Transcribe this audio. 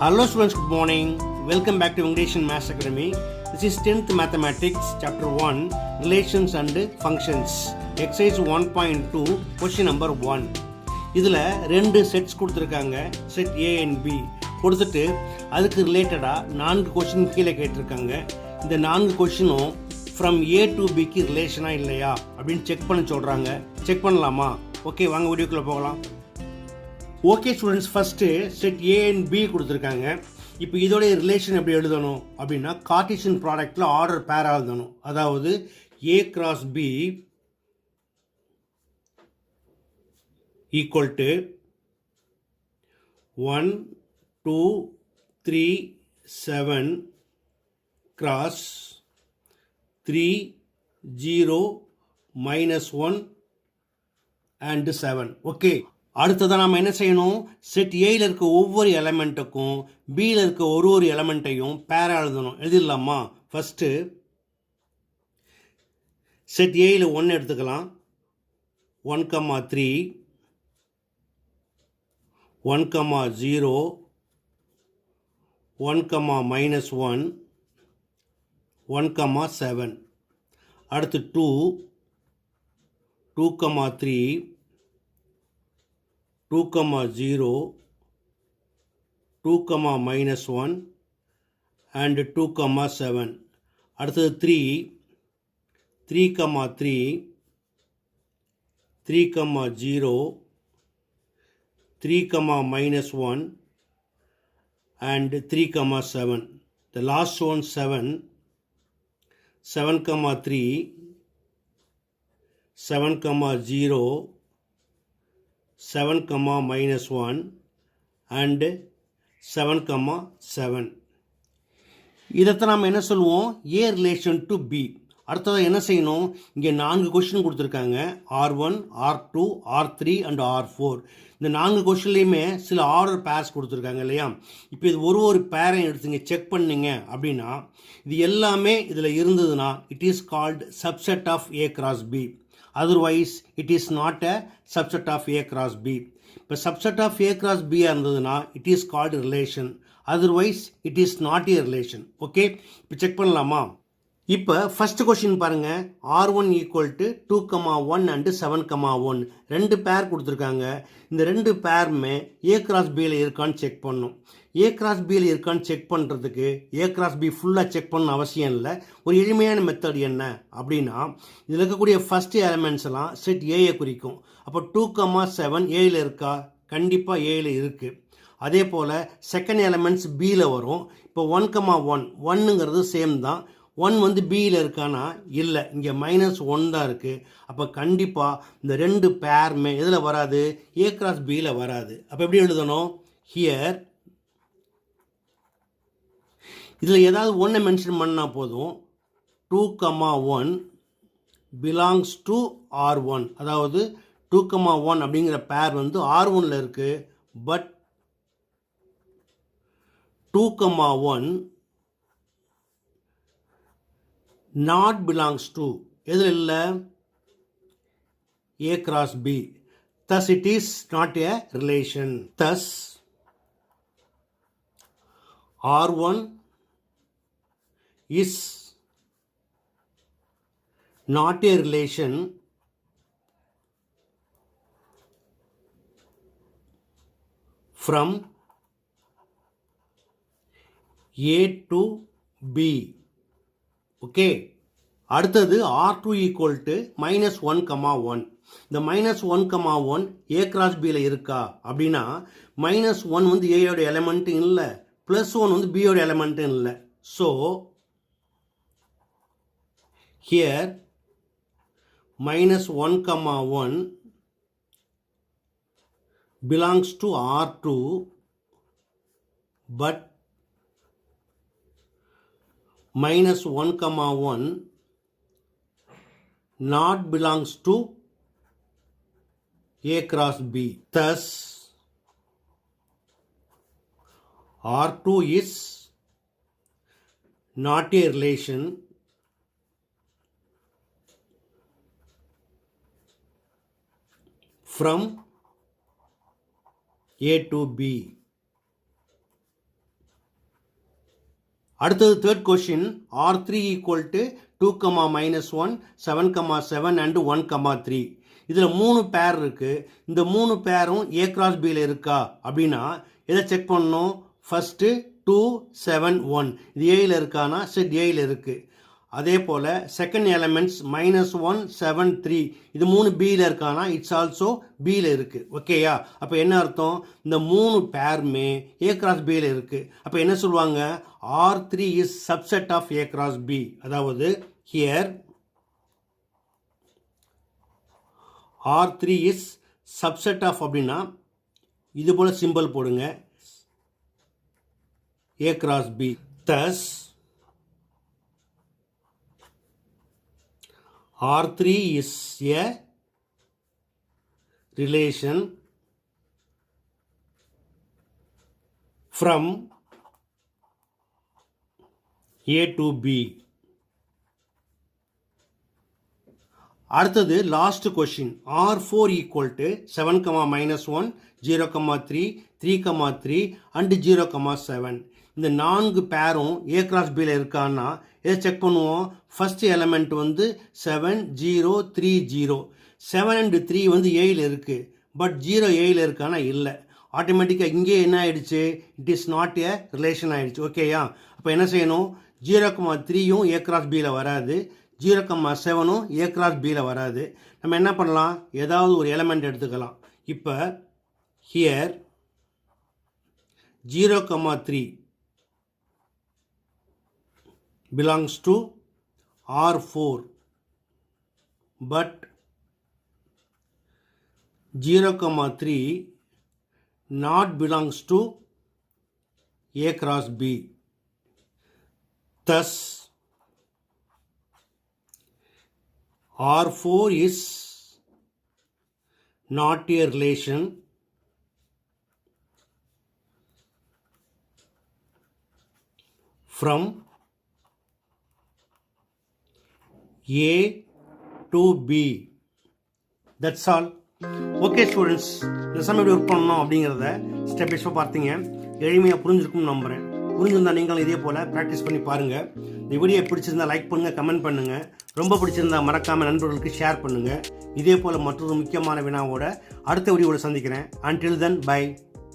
Hello students, good morning. Welcome back to English and Maths Academy. This is 10th Mathematics, Chapter 1, Relations and Functions. Exercise 1.2, question number 1. இதில் ரெண்டு sets கொடுத்துருக்காங்க, set A and B கொடுத்துட்டு அதுக்கு ரிலேட்டடாக 4 question கீழே கேட்டிருக்காங்க. இந்த 4 கொஷினும் from A to Bக்கு ரிலேஷனாக இல்லையா அப்படின்னு செக் பண்ண சொல்கிறாங்க. செக் பண்ணலாமா? ஓகே, வாங்க வீடியோக்குள்ளே போகலாம். Okay students, first set A and B கொடுத்துருக்காங்க. இப்போ இதோடைய ரிலேஷன் எப்படி எழுதணும் அப்படின்னா, கார்ட்டீசியன் ப்ராடக்டில் ஆர்டர் பேராக எழுதணும். அதாவது A cross B equal to 1 2 3 7 cross 3 0 -1 and 7. Okay, அடுத்ததான் நாம் என்ன செய்யணும், செட் ஏயில் இருக்க ஒவ்வொரு எலமெண்ட்டுக்கும் பியில் இருக்க ஒரு எலமெண்ட்டையும் பேரா எழுதணும். எழுதிடலாமா? ஃபஸ்ட்டு செட் ஏயில் 1 எடுத்துக்கலாம். 1, 3 1, 0 1, -1 1, 7. அடுத்து 2 2, 3 2, 0 2, -1 and 2, 7. அடுத்தது 3 3, 3 3, 0 3, -1 and 3, 7. The last one 7 7, 3 7, 0 7, -1 and 7, 7. இதைத்தான் நாம் என்ன சொல்லுவோம், ஏ ரிலேஷன் டு பி. அடுத்ததாக என்ன செய்யணும், இங்கே 4 கொஷின் கொடுத்துருக்காங்க. R1 R2 R3 and R4. இந்த 4 கொஷின்லேயுமே சில ஆர்டர் பேர்ஸ் கொடுத்துருக்காங்க இல்லையா? இப்போ இது ஒரு பேரை எடுத்துங்க செக் பண்ணிங்க அப்படின்னா, இது எல்லாமே இதில் இருந்ததுன்னா it is called subset of A cross B. Otherwise, it is not a subset of A cross B. இப்போ subset of A cross B இருந்ததுன்னா it is called relation. Otherwise, it is not a relation. Okay, இப்போ check பண்ணலாமா? இப்போ first question பாருங்க, R1 equal to 2, 1 and 7, 1. 2 பேர் கொடுத்துருக்காங்க. இந்த 2 பேருமே ஏ கிராஸ் பியில் இருக்கான்னு செக் பண்ணும். ஏ கிராஸ் பியில் இருக்கான்னு செக் பண்ணுறதுக்கு ஏ கிராஸ் பி ஃபுல்லாக செக் பண்ண அவசியம் இல்லை. ஒரு எளிமையான மெத்தட் என்ன அப்படின்னா, இதில் இருக்கக்கூடிய ஃபர்ஸ்ட் எலிமெண்ட்ஸ் எல்லாம் செட் ஏயை குறிக்கும். அப்போ 2, 7 ஏயில் இருக்கா? கண்டிப்பாக ஏயில் இருக்குது. அதே போல் செகண்ட் எலிமெண்ட்ஸ் பியில் வரும். இப்போ 1, 1 1ங்கிறது சேம் தான். 1 வந்து பியில் இருக்கானா? இல்லை, இங்கே -1 தான் இருக்குது. அப்போ கண்டிப்பாக இந்த 2 பேருமே எதில் வராது? ஏ கிராஸ் பியில் வராது. அப்போ எப்படி எழுதணும்? ஹியர் இதில் ஏதாவது ஒன்று மென்ஷன் பண்ணால் போதும். 2, 1 பிலாங்ஸ் டு R1. அதாவது 2, 1 அப்படிங்கிற பேர் வந்து R1ல் இருக்குது. பட் 2, 1 not belongs to எதில் இல்லை? A cross B. Thus it is not a relation. Thus R1 is not a relation from A to B. Okay, அடுத்தது R2 ஈக்குவல் டு -1, 1. இந்த -1, 1 ஏ கிராஸ் பியில் இருக்கா அப்படின்னா, -1 வந்து ஏயோட எலிமெண்ட்டும் இல்லை, +1 வந்து பியோட எலிமெண்ட்டும் இல்லை. So here -1, 1 belongs to R2 but -1, 1 not belongs to A cross B. Thus, R2 is not a relation from A to B. அடுத்தது third question R3 equal to 2, -1, 7, 7 and 1, 3. இதில் 3 பேர் இருக்குது. இந்த 3 பேரும் A cross Bயில் இருக்கா அப்படின்னா எதை செக் பண்ணணும்? ஃபஸ்ட்டு 2, 7, 1 இது ஏயில் இருக்கானா? செட் ஏயில் இருக்குது. அதே போல் செகண்ட் எலமெண்ட்ஸ் -1, 7, 3 இது 3 பியில் இருக்கானா? இட்ஸ் ஆல்சோ பியில் இருக்குது. ஓகேயா? அப்போ என்ன அர்த்தம்? இந்த 3 பேருமே A cross Bயில் இருக்குது. அப்போ என்ன சொல்லுவாங்க? R3 is subset of A cross B. அதாவது here R3 is subset of அப்படின்னா இது போல் சிம்பிள் போடுங்க A cross B. Thus R3 is a relation from A to B. அடுத்தது last question R4 equal to 7, -1, 0, 3, 3, 3 and 0, 7. இந்த 4 பேரும் A cross Bயில் இருக்கான்னா இதை செக் பண்ணுவோம். ஃபஸ்ட் எலமெண்ட் வந்து 7, 0, 3, 0. 7 அண்ட் 3 வந்து ஏயில் இருக்குது. பட் 0 ஏயில் இருக்கானா? இல்லை. ஆட்டோமேட்டிக்காக இங்கே என்ன ஆகிடுச்சு? It is not a relation ஆகிடுச்சு. ஓகேயா? அப்போ என்ன செய்யணும்? 0, 3யும் A cross Bயில் வராது. 0, 7ம் A cross Bயில் வராது. நம்ம என்ன பண்ணலாம்? ஏதாவது ஒரு எலமெண்ட் எடுத்துக்கலாம். இப்போ here 0, 3 belongs to R4 but 0, 3 not belongs to A cross B. Thus R4 is not a relation from A to B. That's all. Okay students, இந்த சமயம் எப்படி ஒர்க் பண்ணணும் அப்படிங்கிறத ஸ்டெப் பை ஸ்டெப் பார்த்தீங்க. எளிமையாக புரிஞ்சிருக்கும்னு நம்புகிறேன். புரிஞ்சிருந்தால் நீங்களும் இதே போல் ப்ராக்டிஸ் பண்ணி பாருங்கள். இந்த வீடியோ பிடிச்சிருந்தா லைக் பண்ணுங்கள், கமெண்ட் பண்ணுங்கள். ரொம்ப பிடிச்சிருந்தா மறக்காமல் நண்பர்களுக்கு ஷேர் பண்ணுங்கள். இதே போல் மற்றொரு முக்கியமான வினாவோட அடுத்த வீடியோவோட சந்திக்கிறேன். Until then, bye.